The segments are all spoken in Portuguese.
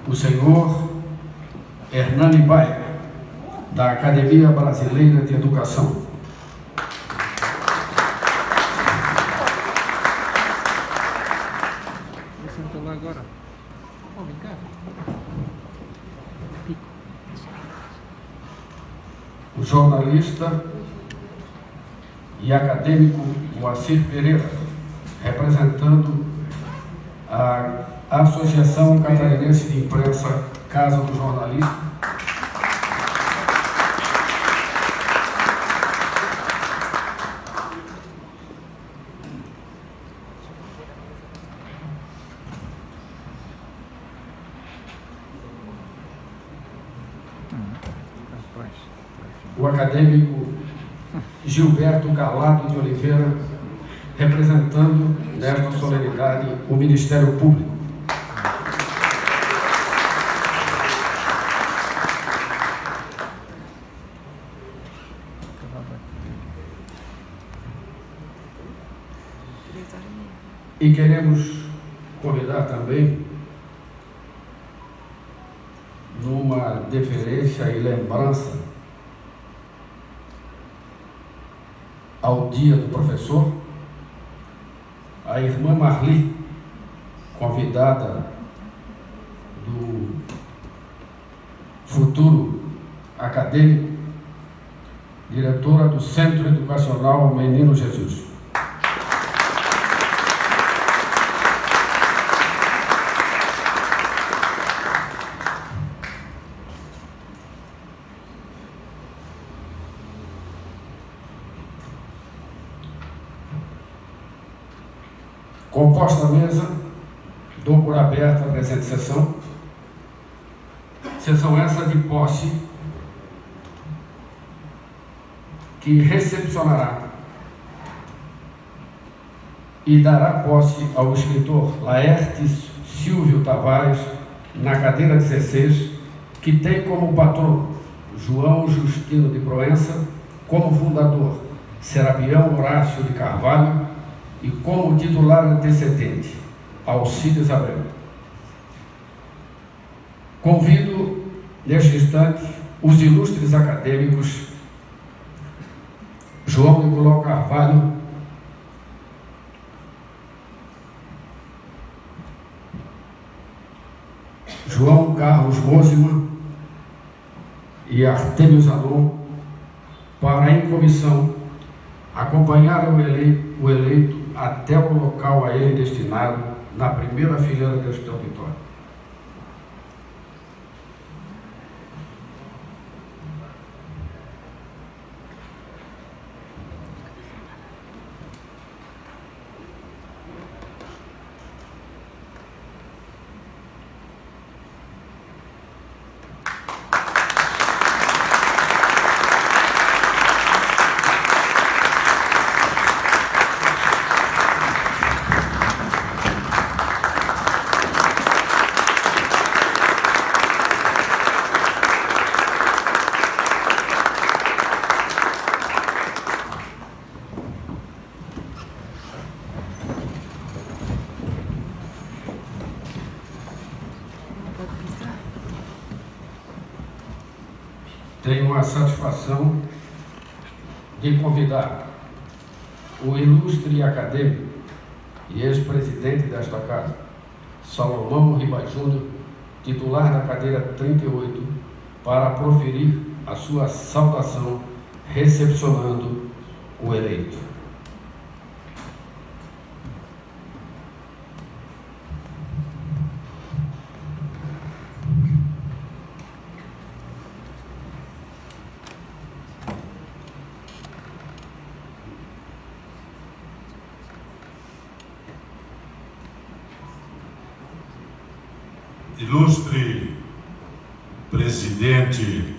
o senhor Hernani Baia, da Academia Brasileira de Educação. O jornalista e acadêmico Moacir Pereira, representando a Associação Catarinense de Imprensa Casa do Jornalista. O acadêmico Gilberto Calado de Oliveira, representando nesta solenidade o Ministério Público. E queremos convidar também, numa deferência e lembrança ao Dia do Professor, a irmã Marli, convidada do futuro acadêmico, diretora do Centro Educacional Menino Jesus. Composta a mesa, dou por aberta a presente sessão. Sessão essa de posse que recepcionará e dará posse ao escritor Laertes Silvio Tavares na cadeira 16, que tem como patrono João Justino de Proença, como fundador Serapião Horácio de Carvalho e como titular antecedente Alcides Abreu. Convido, neste instante, os ilustres acadêmicos João Nicolau Carvalho, João Carlos Rosman e Artêmio Zanon, para, em comissão, acompanhar o eleito até o local a ele destinado, na primeira fileira deste auditório. Tenho a satisfação de convidar o ilustre acadêmico e ex-presidente desta casa, Salomão Ribas Júnior, titular da cadeira 38, para proferir a sua saudação, recepcionando o eleito. Ilustre presidente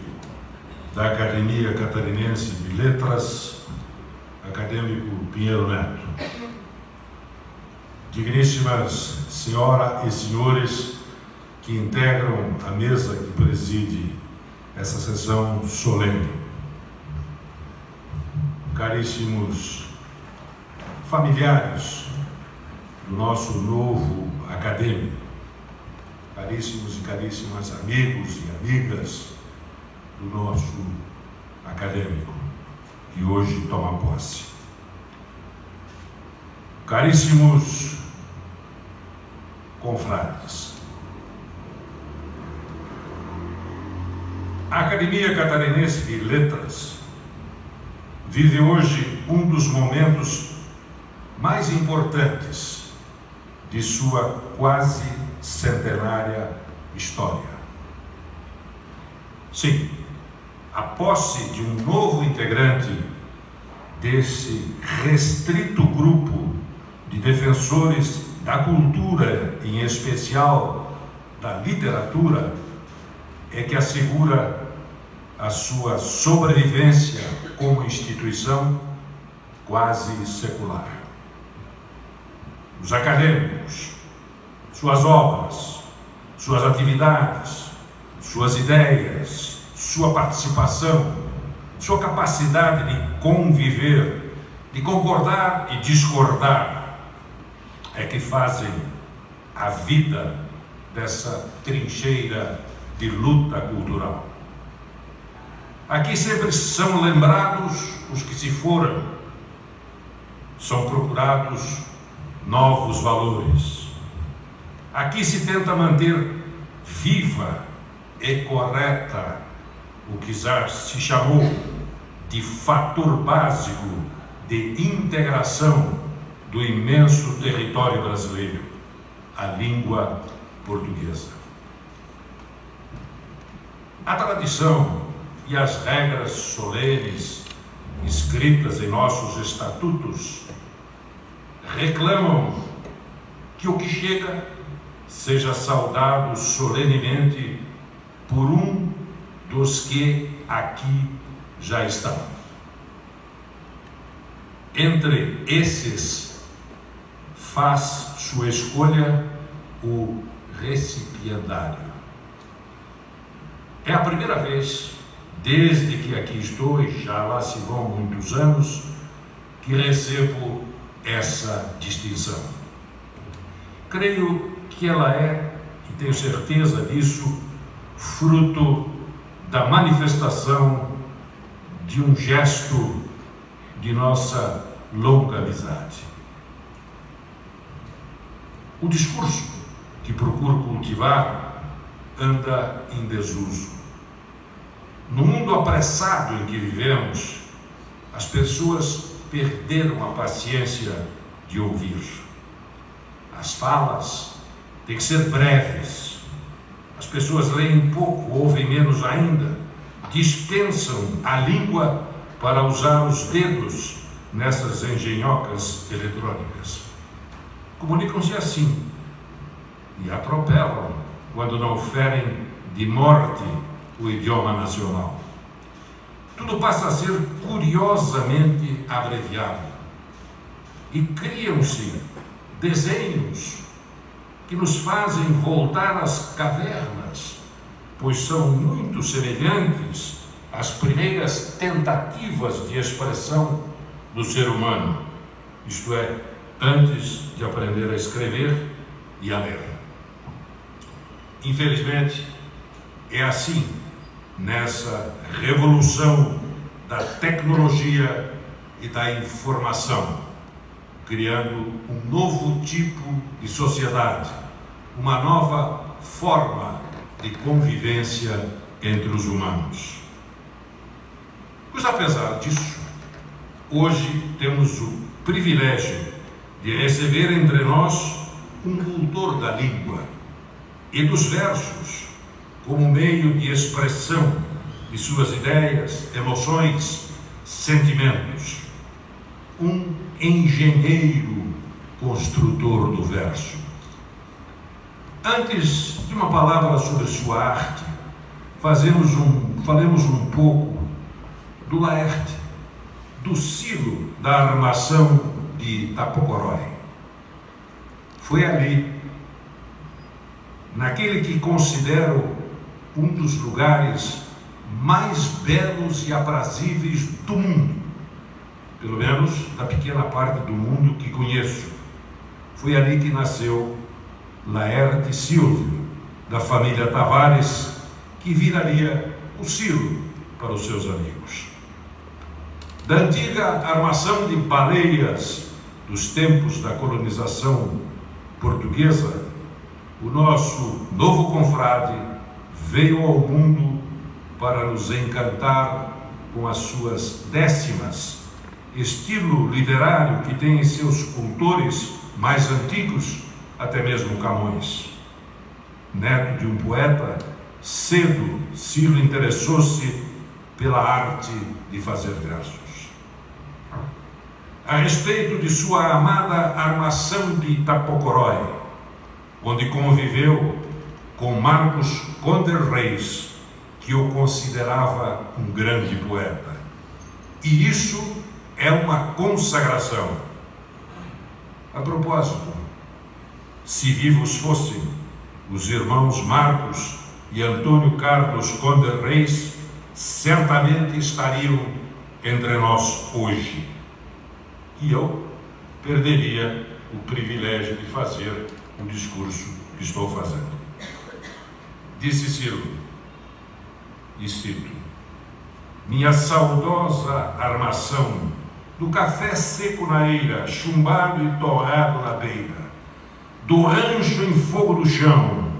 da Academia Catarinense de Letras, acadêmico Pinheiro Neto, digníssimas senhoras e senhores que integram a mesa que preside essa sessão solene, caríssimos familiares do nosso novo acadêmico, caríssimos e caríssimas amigos e amigas do nosso acadêmico, que hoje toma posse. Caríssimos confrades, a Academia Catarinense de Letras vive hoje um dos momentos mais importantes de sua quase centenária história. Sim, a posse de um novo integrante desse restrito grupo de defensores da cultura, em especial da literatura, é que assegura a sua sobrevivência como instituição quase secular. Os acadêmicos, suas obras, suas atividades, suas ideias, sua participação, sua capacidade de conviver, de concordar e discordar, é que fazem a vida dessa trincheira de luta cultural. Aqui sempre são lembrados os que se foram, são procurados novos valores. Aqui se tenta manter viva e correta o que já se chamou de fator básico de integração do imenso território brasileiro, a língua portuguesa. A tradição e as regras solenes escritas em nossos estatutos reclamam que o que chega seja saudado solenemente por um dos que aqui já estão. Entre esses, faz sua escolha o recipiendário. É a primeira vez, desde que aqui estou, e já lá se vão muitos anos, que recebo essa distinção. Creio que ela é, e tenho certeza disso, fruto da manifestação de um gesto de nossa longa amizade. O discurso que procuro cultivar anda em desuso. No mundo apressado em que vivemos, as pessoas perderam a paciência de ouvir. As falas têm que ser breves. As pessoas leem pouco, ouvem menos ainda, dispensam a língua para usar os dedos nessas engenhocas eletrônicas. Comunicam-se assim e atropelam quando não ferem de morte o idioma nacional. Tudo passa a ser curiosamente abreviado e criam-se desenhos que nos fazem voltar às cavernas, pois são muito semelhantes às primeiras tentativas de expressão do ser humano, isto é, antes de aprender a escrever e a ler. Infelizmente, é assim, nessa revolução da tecnologia e da informação, criando um novo tipo de sociedade, uma nova forma de convivência entre os humanos. Pois, apesar disso, hoje temos o privilégio de receber entre nós um cultor da língua e dos versos como meio de expressão de suas ideias, emoções, sentimentos. Um engenheiro construtor do verso. Antes de uma palavra sobre sua arte, falemos um pouco do Laerte, do silo da armação de Itapocorói. Foi ali, naquele que considero um dos lugares mais belos e aprazíveis do mundo, pelo menos da pequena parte do mundo que conheço. Foi ali que nasceu Laerte Silvio, da família Tavares, que viraria o Ciro para os seus amigos. Da antiga armação de baleias dos tempos da colonização portuguesa, o nosso novo confrade veio ao mundo para nos encantar com as suas décimas, estilo literário que tem em seus cultores mais antigos, até mesmo Camões. Neto de um poeta, cedo Ciro interessou-se pela arte de fazer versos. A respeito de sua amada armação de Itapocorói, onde conviveu com Marcos Conder Reis, que o considerava um grande poeta. E isso é uma consagração. A propósito, se vivos fossem os irmãos Marcos e Antônio Carlos Conder Reis, certamente estariam entre nós hoje. E eu perderia o privilégio de fazer o discurso que estou fazendo. Disse Ciro, e cito: minha saudosa armação do café seco na eira, chumbado e torrado na beira, do rancho em fogo do chão,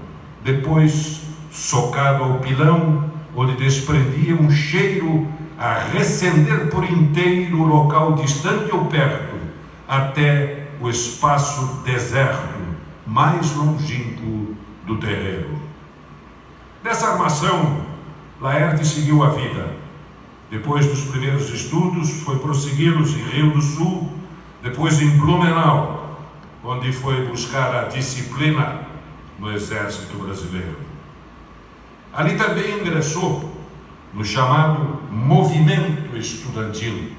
depois socado ao pilão, onde desprendia um cheiro a recender por inteiro o local distante ou perto, até o espaço deserto mais longínquo do terreiro. Dessa armação, Laerte seguiu a vida. Depois dos primeiros estudos, foi prossegui-los em Rio do Sul, depois em Blumenau, onde foi buscar a disciplina no Exército Brasileiro. Ali também ingressou no chamado Movimento Estudantil,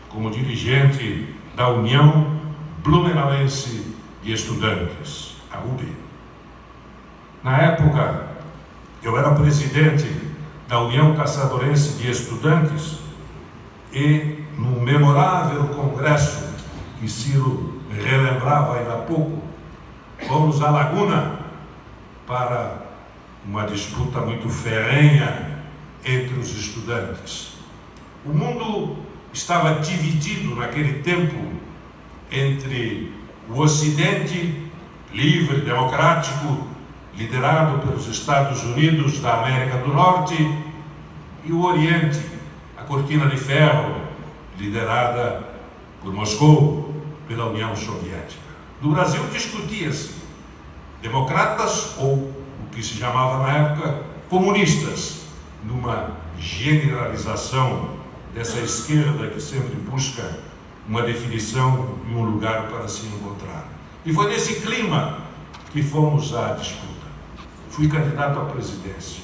como dirigente da União Blumenauense de Estudantes, a UB. Na época, eu era presidente da União Caçadorense de Estudantes e, num memorável congresso que Ciro relembrava ainda há pouco, fomos à Laguna para uma disputa muito ferrenha entre os estudantes. O mundo estava dividido naquele tempo entre o Ocidente livre, democrático, liderado pelos Estados Unidos da América do Norte, e o Oriente, a cortina de ferro, liderada por Moscou, pela União Soviética. No Brasil discutia-se democratas ou o que se chamava na época comunistas, numa generalização dessa esquerda que sempre busca uma definição e um lugar para se encontrar. E foi nesse clima que fomos à disputa. Fui candidato à presidência,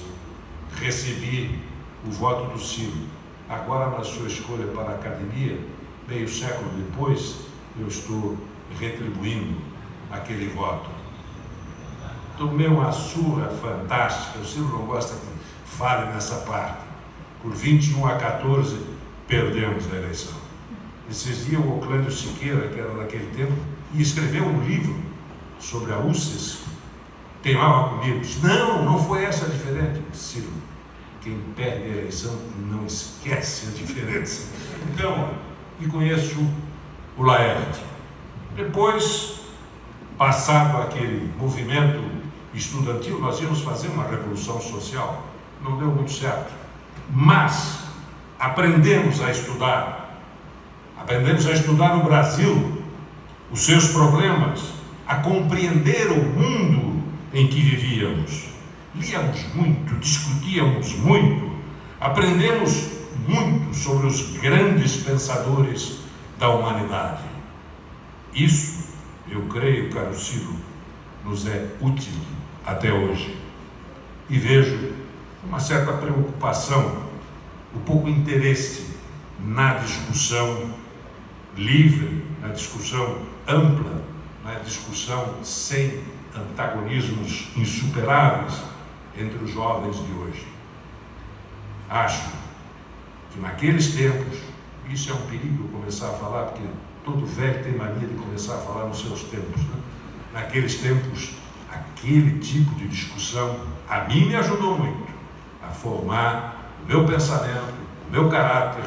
recebi o voto do Ciro. Agora, na sua escolha para a academia, meio século depois, eu estou retribuindo aquele voto. Tomei uma surra fantástica, o Ciro não gosta que fale nessa parte. Por 21-14, perdemos a eleição. Esses dias, o Oclânio Siqueira, que era daquele tempo, e escreveu um livro sobre a UCES, teimava comigo. Disse, não foi essa a diferença. Ciro, quem perde a eleição não esquece a diferença. Então, e conheço o Laerte. Depois, passado aquele movimento estudantil, nós íamos fazer uma revolução social. Não deu muito certo. Mas aprendemos a estudar no Brasil os seus problemas, a compreender o mundo em que vivíamos. Líamos muito, discutíamos muito, aprendemos muito sobre os grandes pensadores da humanidade. Isso, eu creio, caro Ciro, nos é útil até hoje. E vejo uma certa preocupação, um pouco interesse na discussão livre, na discussão ampla, na discussão sem antagonismos insuperáveis entre os jovens de hoje. Acho que naqueles tempos, isso é um perigo começar a falar, porque todo velho tem mania de começar a falar nos seus tempos, né? Naqueles tempos, aquele tipo de discussão a mim me ajudou muito a formar o meu pensamento, o meu caráter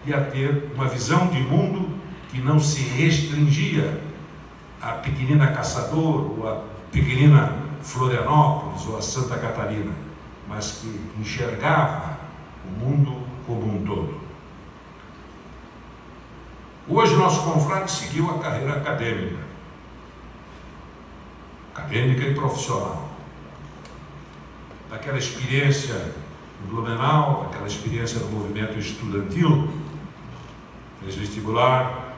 e a ter uma visão de mundo que não se restringia à pequenina Caçador ou à pequenina Florianópolis ou a Santa Catarina, mas que enxergava o mundo como um todo. Hoje nosso confrade seguiu a carreira acadêmica e profissional. Daquela experiência em Blumenau, daquela experiência no movimento estudantil, fez vestibular,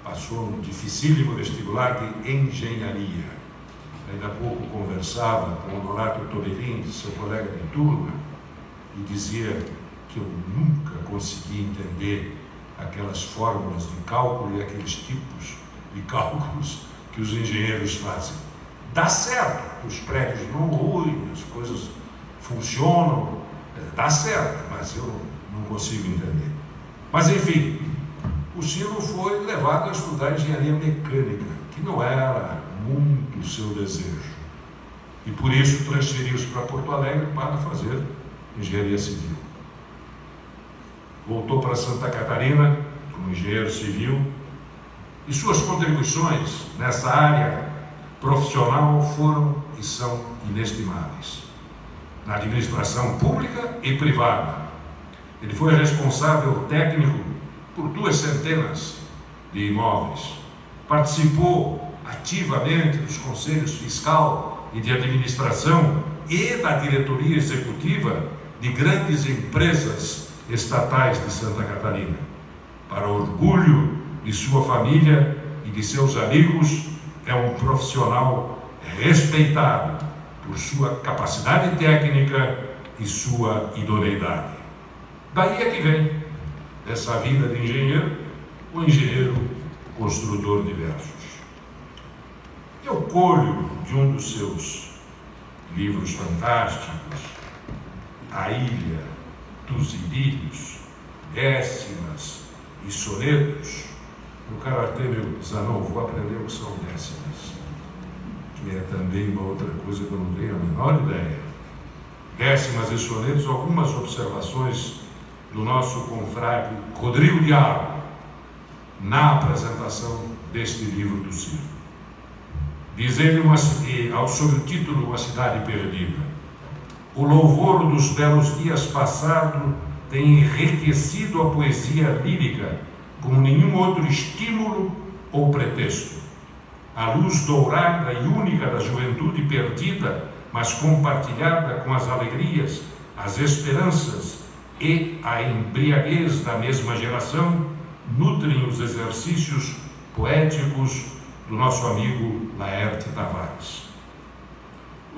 passou no dificílimo vestibular de engenharia. Ainda há pouco conversava com o Honorato Tobelin, seu colega de turma, e dizia que eu nunca consegui entender aquelas fórmulas de cálculo e aqueles tipos de cálculos que os engenheiros fazem. Dá certo, os prédios não ruem, as coisas funcionam, dá certo, mas eu não consigo entender. Mas enfim, o Ciro foi levado a estudar engenharia mecânica, que não era muito o seu desejo, e por isso transferiu-se para Porto Alegre para fazer engenharia civil. Voltou para Santa Catarina como engenheiro civil, e suas contribuições nessa área profissional foram e são inestimáveis. Na administração pública e privada, ele foi responsável técnico por 2 centenas de imóveis, participou ativamente dos conselhos fiscal e de administração e da diretoria executiva de grandes empresas estatais de Santa Catarina. Para orgulho de sua família e de seus amigos, é um profissional respeitado por sua capacidade técnica e sua idoneidade. Daí é que vem, dessa vida de engenheiro, o engenheiro construtor de versos. Eu colho de um dos seus livros fantásticos, A Ilha dos Idílios, Décimas e Sonetos. O cara Artêmio Zanon, vou aprender o que são décimas, que é também uma outra coisa que eu não tenho a menor ideia. Décimas e sonetos, algumas observações do nosso confrade Rodrigo Diabo na apresentação deste livro do Ciro. Diz ele sob o título Uma Cidade Perdida: o louvor dos belos dias passados tem enriquecido a poesia lírica como nenhum outro estímulo ou pretexto. A luz dourada e única da juventude perdida, mas compartilhada com as alegrias, as esperanças e a embriaguez da mesma geração, nutrem os exercícios poéticos do nosso amigo Laerte Tavares.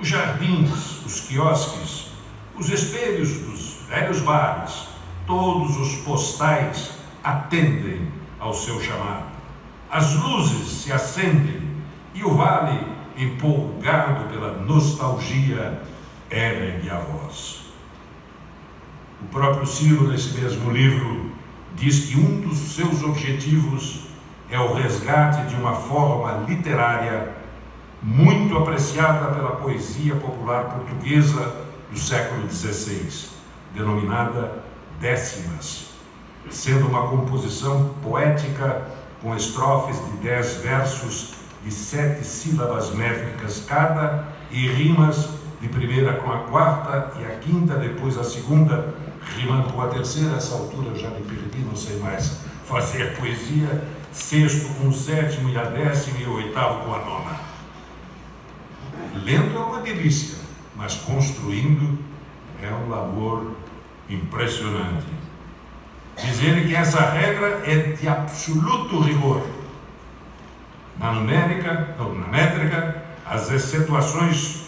Os jardins, os quiosques, os espelhos dos velhos bares, todos os postais atendem ao seu chamado. As luzes se acendem e o vale, empolgado pela nostalgia, ergue a voz. O próprio Ciro, nesse mesmo livro, diz que um dos seus objetivos é o resgate de uma forma literária muito apreciada pela poesia popular portuguesa do século XVI, denominada Décimas, sendo uma composição poética com estrofes de 10 versos de 7 sílabas métricas cada e rimas de primeira com a quarta e a quinta, depois a segunda, rimando com a terceira. A essa altura eu já me perdi, não sei mais fazer a poesia. Sexto com o sétimo e a décima e o oitavo com a nona. Lendo é uma delícia, mas construindo é um labor impressionante. Diz ele que essa regra é de absoluto rigor. Na métrica, as acentuações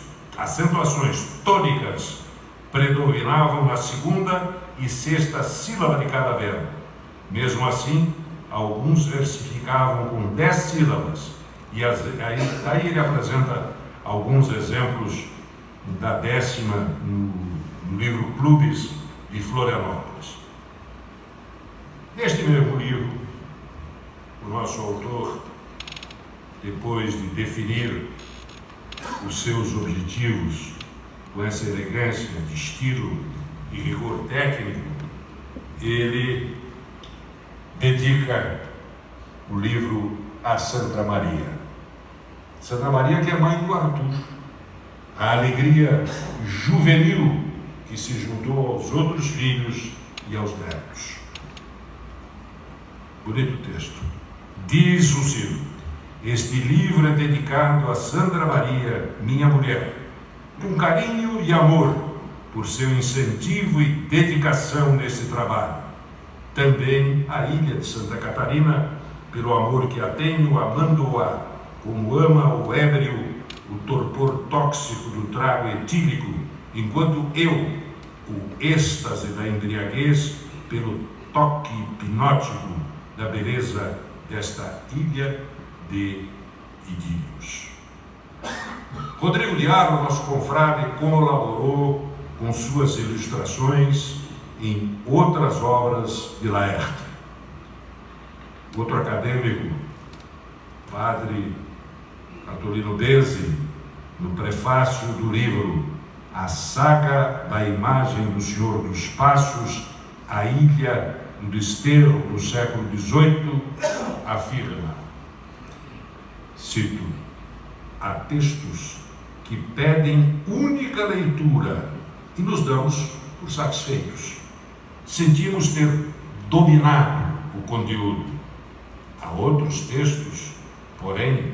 tônicas predominavam na segunda e sexta sílaba de cada verbo. Mesmo assim, alguns versificavam com 10 sílabas. E aí ele apresenta alguns exemplos da décima no livro Clubes de Florianópolis. Neste mesmo livro, o nosso autor, depois de definir os seus objetivos com essa elegância de estilo e rigor técnico, ele dedica o livro a Santa Maria. Santa Maria, que é mãe do Arthur, a alegria juvenil que se juntou aos outros filhos e aos netos. Bonito texto. Diz o Ciro: este livro é dedicado a Sandra Maria, minha mulher, com carinho e amor por seu incentivo e dedicação nesse trabalho. Também a ilha de Santa Catarina, pelo amor que a tenho, amando-a como ama o ébrio o torpor tóxico do trago etílico, enquanto eu, o êxtase da embriaguez, pelo toque hipnótico da beleza desta ilha de idílios. Rodrigo Diaro, nosso confrade, colaborou com suas ilustrações em outras obras de Laerte. Outro acadêmico, padre Antolino Bezzi, no prefácio do livro A Saga da Imagem do Senhor dos Passos, a Ilha do Desterro no século XVIII, afirma, cito: há textos que pedem única leitura e nos damos por satisfeitos. Sentimos ter dominado o conteúdo. Há outros textos, porém,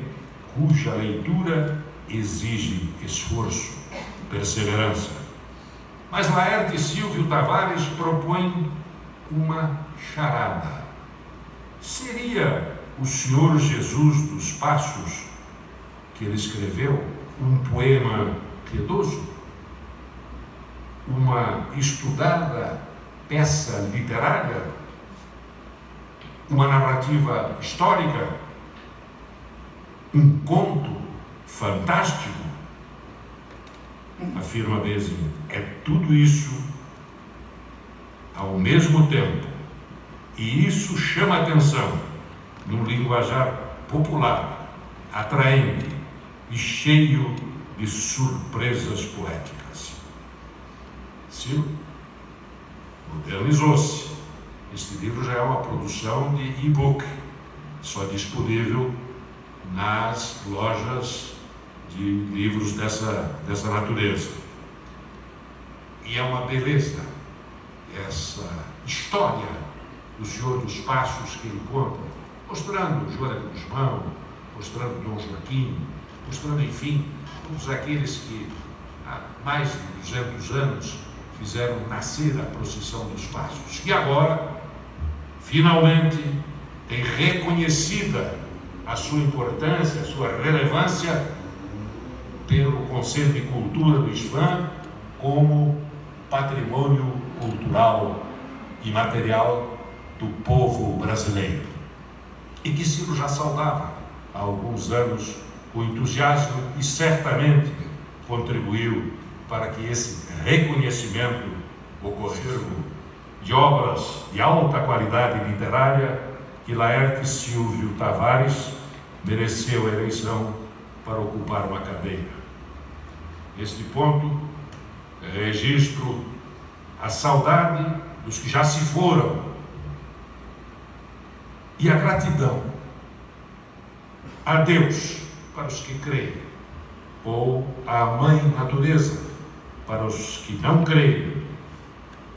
cuja leitura exige esforço, perseverança. Mas Laerte Silvio Tavares propõe uma charada. Seria o Senhor Jesus dos Passos, que ele escreveu, um poema piedoso? Uma estudada peça literária? Uma narrativa histórica? Um conto fantástico? Afirma Bezzi, é tudo isso ao mesmo tempo. E isso chama a atenção num linguajar popular, atraente e cheio de surpresas poéticas. Ciro modernizou-se. Este livro já é uma produção de e-book, só disponível nas lojas de livros dessa natureza. E é uma beleza essa história do Senhor dos Passos que ele conta, mostrando Joana de Guzmão, mostrando Dom Joaquim, mostrando, enfim, todos aqueles que há mais de 200 anos fizeram nascer a procissão dos Passos, que agora, finalmente, tem reconhecida a sua importância, a sua relevância pelo Conselho de Cultura do ISFAM como patrimônio cultural e material do povo brasileiro. E que Ciro já saudava há alguns anos com entusiasmo e certamente contribuiu para que esse reconhecimento ocorresse de obras de alta qualidade literária que Laerte Silvio Tavares mereceu a eleição para ocupar uma cadeira. Neste ponto, registro a saudade dos que já se foram e a gratidão a Deus para os que creem, ou à Mãe Natureza para os que não creem.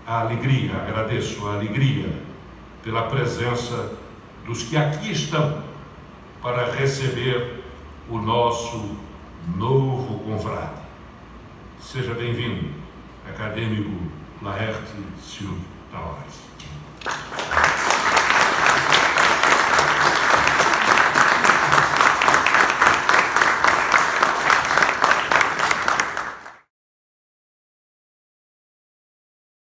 A alegria, agradeço a alegria pela presença dos que aqui estão para receber o nosso novo confrade. Seja bem-vindo, acadêmico Laerte Silvio Tavares.